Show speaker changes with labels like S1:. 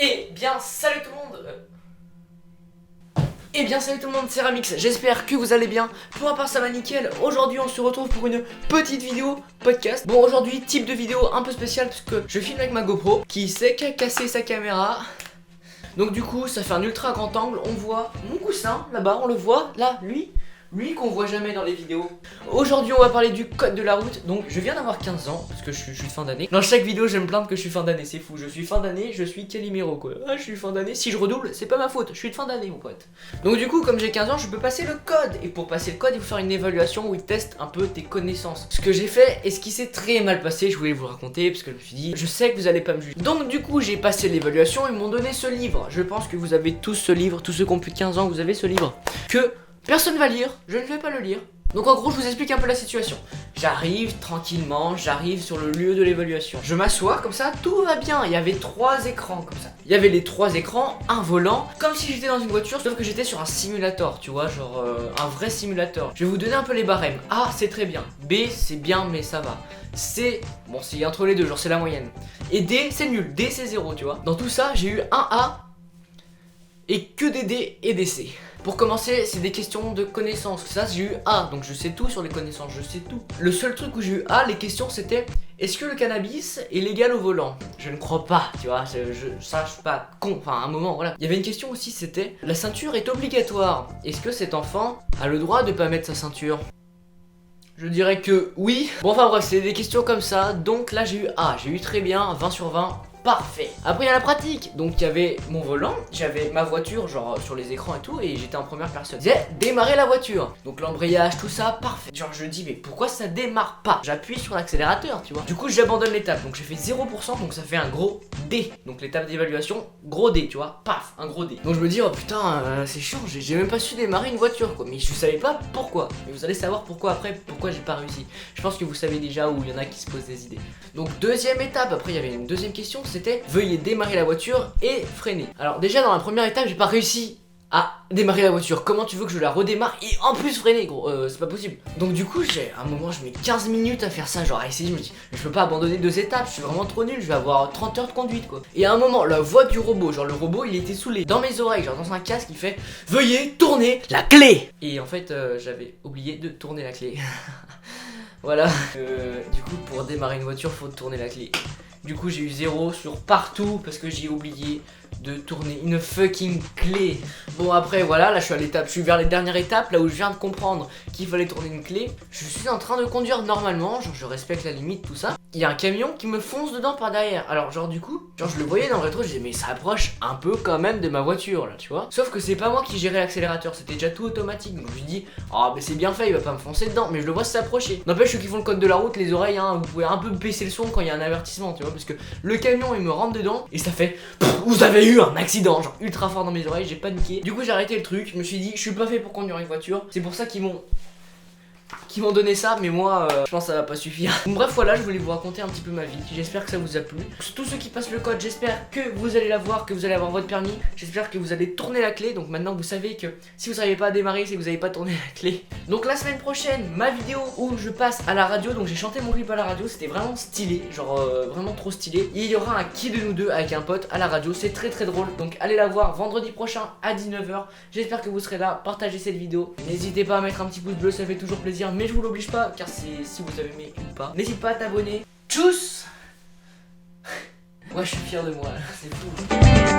S1: Eh bien salut tout le monde. Salut tout le monde, c'est Ramix, j'espère que vous allez bien. Pour ma part ça va nickel. Aujourd'hui on se retrouve pour une petite vidéo podcast. Bon, aujourd'hui type de vidéo un peu spécial parce que je filme avec ma GoPro qui sait qu'à casser sa caméra. Donc du coup ça fait un ultra grand angle. On voit mon coussin là-bas, on le voit là, lui qu'on voit jamais dans les vidéos. Aujourd'hui on va parler du code de la route. Donc je viens d'avoir 15 ans parce que je suis de fin d'année. Dans chaque vidéo je vais me plaindre que je suis fin d'année, c'est fou. Je suis fin d'année, je suis Calimero quoi. Ah, je suis fin d'année, si je redouble c'est pas ma faute, je suis de fin d'année mon pote. Donc du coup comme j'ai 15 ans je peux passer le code. Et pour passer le code il faut faire une évaluation où il teste un peu tes connaissances. Ce que j'ai fait et ce qui s'est très mal passé, je voulais vous raconter parce que je me suis dit je sais que vous allez pas me juger. Donc du coup j'ai passé l'évaluation, ils m'ont donné ce livre. Je pense que vous avez tous ce livre, tous ceux qui ont plus de 15 ans vous avez ce livre. Que personne va lire, je ne vais pas le lire. Donc en gros je vous explique un peu la situation. J'arrive tranquillement, j'arrive sur le lieu de l'évaluation. Je m'assois comme ça, tout va bien. Il y avait 3 écrans comme ça. Il y avait les 3 écrans, un volant, comme si j'étais dans une voiture, sauf que j'étais sur un simulator, tu vois, genre un vrai simulator. Je vais vous donner un peu les barèmes. A c'est très bien, B c'est bien mais ça va. C, bon c'est entre les deux, genre c'est la moyenne. Et D c'est nul, D c'est 0 tu vois. Dans tout ça j'ai eu un A et que des D et des C. Pour commencer, c'est des questions de connaissances. Ça, j'ai eu A, donc je sais tout sur les connaissances, je sais tout. Le seul truc où j'ai eu A, les questions, c'était est-ce que le cannabis est légal au volant? Je ne crois pas, tu vois, je suis pas con, enfin à un moment, voilà. Il y avait une question aussi, c'était la ceinture est obligatoire. Est-ce que cet enfant a le droit de pas mettre sa ceinture? Je dirais que oui. Bon, enfin bref, c'est des questions comme ça. Donc là, j'ai eu A, j'ai eu très bien, 20 sur 20. Parfait. Après il y a la pratique. Donc il y avait mon volant, j'avais ma voiture genre sur les écrans et tout et j'étais en première personne. Je disais démarrer la voiture. Donc l'embrayage, tout ça, parfait. Genre je dis mais pourquoi ça démarre pas? J'appuie sur l'accélérateur, tu vois. Du coup j'abandonne l'étape. Donc j'ai fait 0%, donc ça fait un gros D. Donc l'étape d'évaluation, gros D, tu vois. Paf, un gros D. Donc je me dis oh putain, c'est chiant, j'ai même pas su démarrer une voiture quoi. Mais je savais pas pourquoi. Mais vous allez savoir pourquoi après, pourquoi j'ai pas réussi. Je pense que vous savez déjà où il y en a qui se posent des idées. Donc deuxième étape, après il y avait une deuxième question, c'était veuillez démarrer la voiture et freiner. Alors déjà dans la première étape j'ai pas réussi à démarrer la voiture. Comment tu veux que je la redémarre et en plus freiner gros, c'est pas possible. Donc du coup à un moment je mets 15 minutes à faire ça, genre à essayer, je me dis je peux pas abandonner 2 étapes, je suis vraiment trop nul, je vais avoir 30 heures de conduite quoi. Et à un moment la voix du robot, genre le robot il était saoulé dans mes oreilles, genre dans un casque il fait veuillez tourner la clé. Et en fait j'avais oublié de tourner la clé. Voilà, du coup pour démarrer une voiture faut tourner la clé. Du coup j'ai eu 0 sur partout parce que j'ai oublié de tourner une fucking clé. Bon après voilà, là je suis vers les dernières étapes, là où je viens de comprendre qu'il fallait tourner une clé. Je suis en train de conduire normalement, genre je respecte la limite, tout ça. Il y a un camion qui me fonce dedans par derrière. Alors genre du coup, genre je le voyais dans le rétro, je disais mais ça approche un peu quand même de ma voiture là, tu vois. Sauf que c'est pas moi qui gérais l'accélérateur, c'était déjà tout automatique. Donc je me dis, oh mais c'est bien fait, il va pas me foncer dedans, mais je le vois s'approcher. N'empêche ceux qui font le code de la route, les oreilles, hein, vous pouvez un peu baisser le son quand il y a un avertissement, tu vois, parce que le camion il me rentre dedans et ça fait vous avez eu un accident, genre ultra fort dans mes oreilles, j'ai paniqué. Du coup j'ai arrêté le truc, je me suis dit je suis pas fait pour conduire une voiture. C'est pour ça qu'ils m'ont donné ça, mais moi je pense que ça va pas suffire. Bref voilà, je voulais vous raconter un petit peu ma vie. J'espère que ça vous a plu. Tous ceux qui passent le code, j'espère que vous allez l'avoir, que vous allez avoir votre permis. J'espère que vous allez tourner la clé. Donc maintenant vous savez que si vous n'arrivez pas à démarrer, c'est que vous n'avez pas tourné la clé. Donc la semaine prochaine, ma vidéo où je passe à la radio. Donc j'ai chanté mon clip à la radio, c'était vraiment stylé, genre vraiment trop stylé. Et il y aura un qui de nous deux avec un pote à la radio, c'est très très drôle. Donc allez la voir vendredi prochain à 19h. J'espère que vous serez là, partagez cette vidéo. N'hésitez pas à mettre un petit pouce bleu, ça fait toujours plaisir. Mais je vous l'oblige pas car c'est si vous avez aimé ou pas. N'hésite pas à t'abonner. Tchuss. Moi je suis fier de moi, c'est fou.